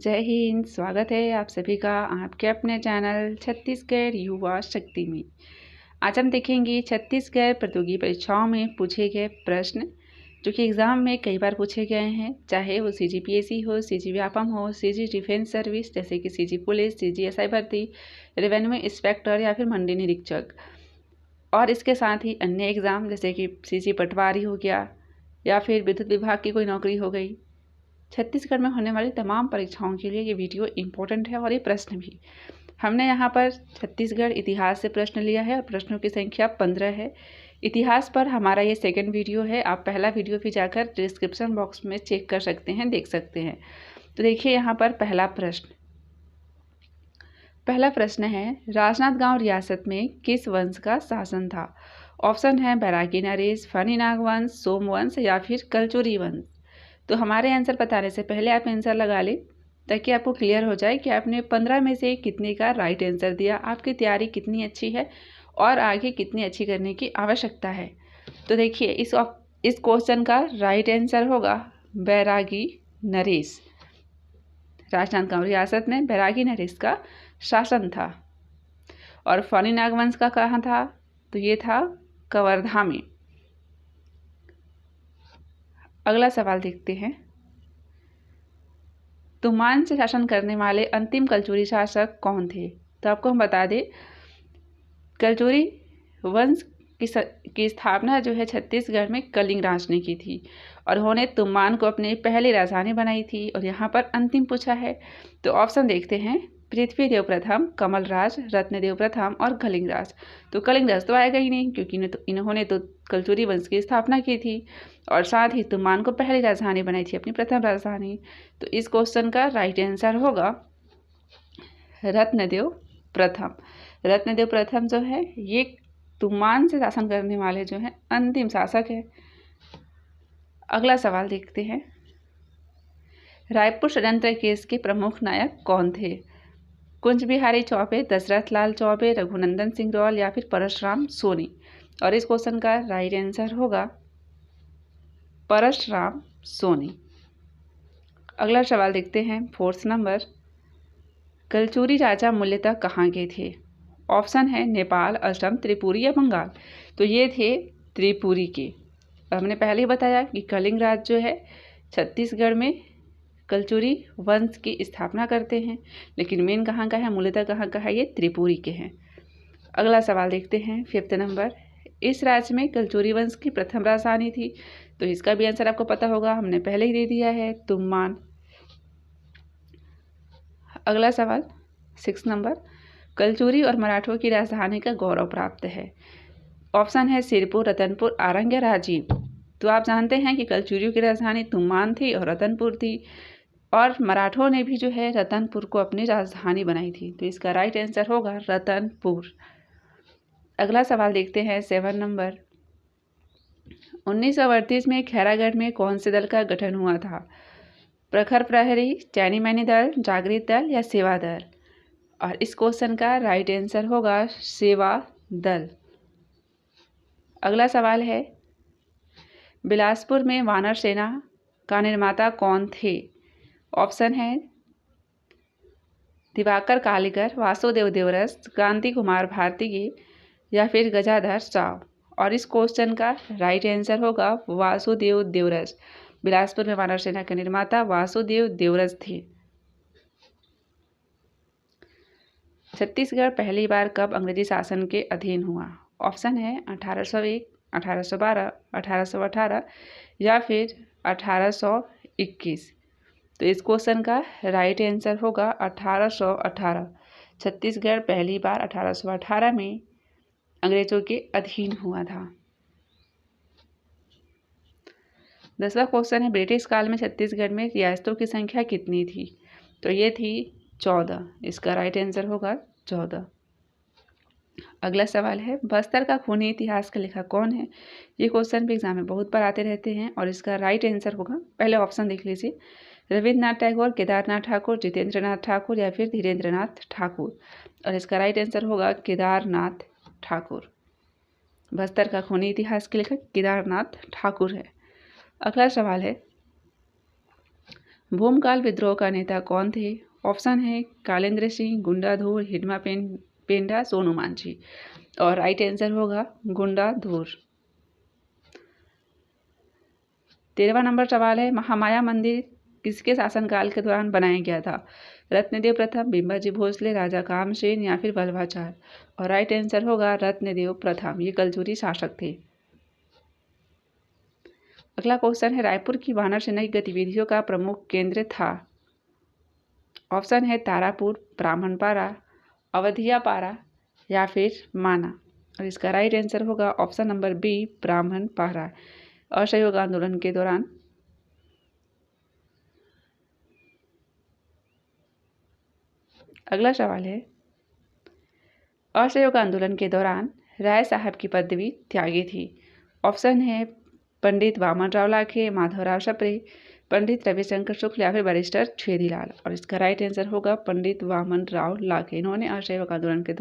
जय हिंद। स्वागत है आप सभी का आपके अपने चैनल छत्तीसगढ़ युवा शक्ति में। आज हम देखेंगे छत्तीसगढ़ प्रतियोगी परीक्षाओं में पूछे गए प्रश्न जो कि एग्ज़ाम में कई बार पूछे गए हैं, चाहे वो सीजीपीएससी हो, सीजी व्यापम हो, सीजी डिफेंस सर्विस जैसे कि सीजी पुलिस, सीजी एसआई भर्ती, रेवेन्यू इंस्पेक्टर या फिर मंडी निरीक्षक, और इसके साथ ही अन्य एग्ज़ाम जैसे कि सीजी पटवारी हो गया या फिर विद्युत विभाग की कोई नौकरी हो गई। छत्तीसगढ़ में होने वाली तमाम परीक्षाओं के लिए ये वीडियो इम्पोर्टेंट है और ये प्रश्न भी। हमने यहाँ पर छत्तीसगढ़ इतिहास से प्रश्न लिया है और प्रश्नों की संख्या 15 है। इतिहास पर हमारा ये सेकंड वीडियो है। आप पहला वीडियो भी जाकर डिस्क्रिप्शन बॉक्स में चेक कर सकते हैं, देख सकते हैं। तो देखिए यहाँ पर पहला प्रश्न है, राजनांदगांव रियासत में किस वंश का शासन था? ऑप्शन है बैरागी नरेश, फनी नाग वंश, सोमवंश या फिर कलचुरी वंश। तो हमारे आंसर बताने से पहले आप आंसर लगा लें ताकि आपको क्लियर हो जाए कि आपने 15 में से कितने का राइट आंसर दिया, आपकी तैयारी कितनी अच्छी है और आगे कितनी अच्छी करने की आवश्यकता है। तो देखिए इस क्वेश्चन का राइट आंसर होगा बैरागी नरेश। राजनांदगांव रियासत में बैरागी नरेश का शासन था। और फनी नाग वंश का कहाँ था? तो ये था कवर्धा में। अगला सवाल देखते हैं, तुमान से शासन करने वाले अंतिम कलचुरी शासक कौन थे? तो आपको हम बता दें, कलचुरी वंश की स्थापना जो है छत्तीसगढ़ में कलिंग राज ने की थी और उन्होंने तुमान को अपनी पहली राजधानी बनाई थी। और यहाँ पर अंतिम पूछा है तो ऑप्शन देखते हैं, पृथ्वीदेव प्रथम, कमलराज, रत्नदेव प्रथम और कलिंगराज। तो कलिंगराज तो आएगा ही नहीं क्योंकि इन्होंने तो कलचुरी वंश की स्थापना की थी और साथ ही तुमान को पहली राजधानी बनाई थी, अपनी प्रथम राजधानी। तो इस क्वेश्चन का राइट आंसर होगा रत्नदेव प्रथम। रत्नदेव प्रथम जो है ये तुमान से शासन करने वाले जो है अंतिम शासक है। अगला सवाल देखते हैं, रायपुर षड्यंत्र केस के प्रमुख नायक कौन थे? कुंज बिहारी चौबे, दशरथ लाल चौबे, रघुनंदन सिंह रॉल या फिर परशुराम सोनी। और इस क्वेश्चन का राइट आंसर होगा परशुराम सोनी। अगला सवाल देखते हैं, 4th नंबर, कलचुरी राजा मूल्यतः कहाँ के थे? ऑप्शन है नेपाल, असम, त्रिपुरी या बंगाल। तो ये थे त्रिपुरी के। हमने पहले ही बताया कि कलिंग राज जो है छत्तीसगढ़ में कलचुरी वंश की स्थापना करते हैं, लेकिन मेन कहाँ का है, मूलतः कहाँ का है, ये त्रिपुरी के हैं। अगला सवाल देखते हैं, 5th नंबर, इस राज्य में कलचुरी वंश की प्रथम राजधानी थी। तो इसका भी आंसर आपको पता होगा, हमने पहले ही दे दिया है, तुम्मान। अगला सवाल 6th नंबर, कलचुरी और मराठों की राजधानी का गौरव प्राप्त है। ऑप्शन है सिरपुर, रतनपुर, आरंग या राजीव। तो आप जानते हैं कि कलचुरियों की राजधानी तुम्मान थी और रतनपुर थी, और मराठों ने भी जो है रतनपुर को अपनी राजधानी बनाई थी। तो इसका राइट आंसर होगा रतनपुर। अगला सवाल देखते हैं, 7 नंबर, 1938 में खैरागढ़ में कौन से दल का गठन हुआ था? प्रखर प्रहरी, चैनी मैनी दल, जागृत दल या सेवा दल। और इस क्वेश्चन का राइट आंसर होगा सेवा दल। अगला सवाल है, बिलासपुर में वानर सेना का निर्माता कौन थे? ऑप्शन है दिवाकर कालीकर, वासुदेव देवरस, क्रांति कुमार भारती या फिर गजाधर साव। और इस क्वेश्चन का राइट आंसर होगा वासुदेव देवरस। बिलासपुर में वानर सेना के निर्माता वासुदेव देवरस थे। छत्तीसगढ़ पहली बार कब अंग्रेजी शासन के अधीन हुआ? ऑप्शन है 1801, 1812, 1818 या फिर 1821। तो इस क्वेश्चन का राइट आंसर होगा 1818। छत्तीसगढ़ पहली बार 1818 में अंग्रेजों के अधीन हुआ था। 10वां क्वेश्चन है, ब्रिटिश काल में छत्तीसगढ़ में रियासतों की संख्या कितनी थी? तो ये थी 14। इसका राइट आंसर होगा 14। अगला सवाल है, बस्तर का खूनी इतिहास का लेखक कौन है? ये क्वेश्चन भी एग्जाम में बहुत बार आते रहते हैं और इसका राइट आंसर होगा, पहले ऑप्शन देख लीजिए, रविन्द्रनाथ टैगोर, केदारनाथ ठाकुर, जितेंद्रनाथ ठाकुर या फिर धीरेन्द्रनाथ ठाकुर। और इसका राइट आंसर होगा केदारनाथ ठाकुर। बस्तर का खूनी इतिहास के लेखक केदारनाथ ठाकुर है। अगला सवाल है, भूमकाल विद्रोह का नेता कौन थे? ऑप्शन है कालेंद्र सिंह, गुंडाधुर, हिडमा पेंडा, सोनू मांझी। और राइट आंसर होगा गुंडाधुर। 13वां नंबर सवाल है, महामाया मंदिर किसके शासनकाल के दौरान बनाया गया था? रत्नदेव प्रथम, बिंबाजी भोसले, राजा कामसेन या फिर वल्लभाचार। और राइट आंसर होगा रत्नदेव प्रथम, ये कलचुरी शासक थे। अगला क्वेश्चन है, रायपुर की वानर सेना की गतिविधियों का प्रमुख केंद्र था? ऑप्शन है तारापुर, ब्राह्मणपारा, अवधियापारा या फिर माना। और इसका राइट आंसर होगा ऑप्शन नंबर बी, ब्राह्मणपारा, असहयोग आंदोलन के दौरान। अगला सवाल है, असहयोग आंदोलन के दौरान राय साहब की पदवी त्यागी थी? ऑप्शन है पंडित वामनराव लाखे, माधवराव सप्रे, पंडित रविशंकर शुक्ल या फिर बैरिस्टर छेदीलाल। और इसका राइट आंसर होगा पंडित वामनराव लाखे। इन्होंने असहयोग आंदोलन के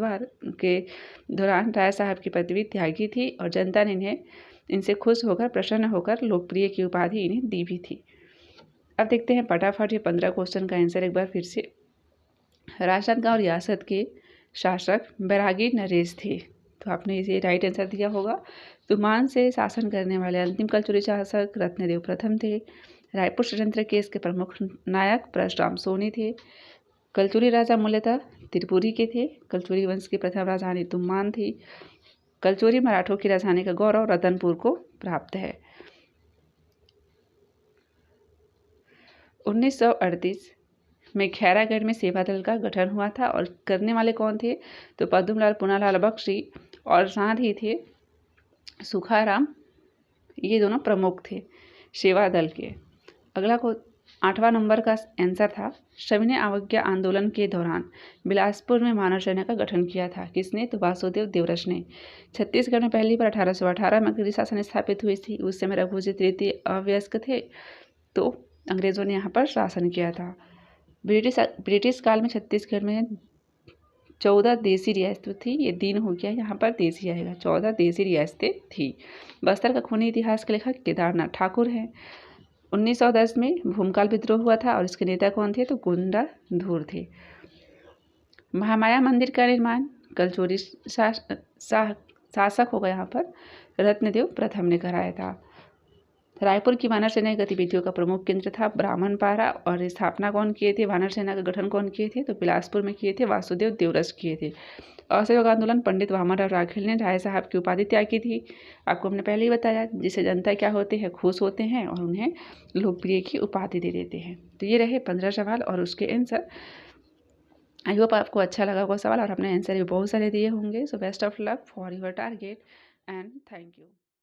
दौरान राय साहब की पदवी त्यागी थी और जनता ने इनसे खुश होकर, प्रसन्न होकर लोकप्रिय की उपाधि इन्हें दी भी थी। अब देखते हैं फटाफट ये 15 क्वेश्चन का आंसर एक बार फिर से। राजनांदगांव रियासत के शासक बैरागी नरेश थे, तो आपने इसे राइट आंसर दिया होगा। तुमान से शासन करने वाले अंतिम कलचुरी शासक रत्नदेव प्रथम थे। रायपुर षड्यंत्र केस के प्रमुख नायक परशुराम सोनी थे। कलचुरी राजा मूलतः त्रिपुरी के थे। कलचुरी वंश की प्रथम राजधानी तुमान थी। कलचुरी मराठों की राजधानी का गौरव रतनपुर को प्राप्त है। 1938 में खैरागढ़ में सेवा दल का गठन हुआ था और करने वाले कौन थे? तो पद्मलाल, पूनालाल बख्शी और साथ ही थे सुखाराम, ये दोनों प्रमुख थे सेवा दल के। अगला को 8वां नंबर का आंसर था, सविनय अवज्ञा आंदोलन के दौरान बिलासपुर में मानव सेना का गठन किया था। किसने? तो वासुदेव देवरस ने। छत्तीसगढ़ में पहली बार 1818 में अंग्रेजी शासन स्थापित हुई थी। उस समय रघुजी तृतीय अवयस्क थे, तो अंग्रेजों ने यहाँ पर शासन किया था। ब्रिटिश काल में छत्तीसगढ़ में 14 देसी रियासतें थी। ये दिन हो गया, यहाँ पर देसी आएगा। 14 देसी रियासतें थी। बस्तर का खूनी इतिहास के लेखक केदारनाथ ठाकुर हैं। 1910 में भूमकाल विद्रोह हुआ था और इसके नेता कौन थे? तो गुंडाधुर थे। महामाया मंदिर का निर्माण कलचुरी शासक होगा यहाँ पर रत्नदेव प्रथम ने कराया था। रायपुर की वानर सेना की गतिविधियों का प्रमुख केंद्र था ब्राह्मणपारा और स्थापना कौन किए थे? वानर सेना का गठन कौन किए थे? तो बिलासपुर में किए थे, वासुदेव देवरस किए थे। असहयोग आंदोलन पंडित वामनराव राखेल ने राय साहब की उपाधि त्यागी थी। आपको हमने पहले ही बताया, जिससे जनता क्या होते हैं? खुश होते हैं और उन्हें लोकप्रिय की उपाधि दे देते हैं। तो ये रहे 15 सवाल और उसके आंसर। आई होप आपको अच्छा लगा वो सवाल और अपने आंसर भी बहुत सारे दिए होंगे। So best of luck for your target and thank you.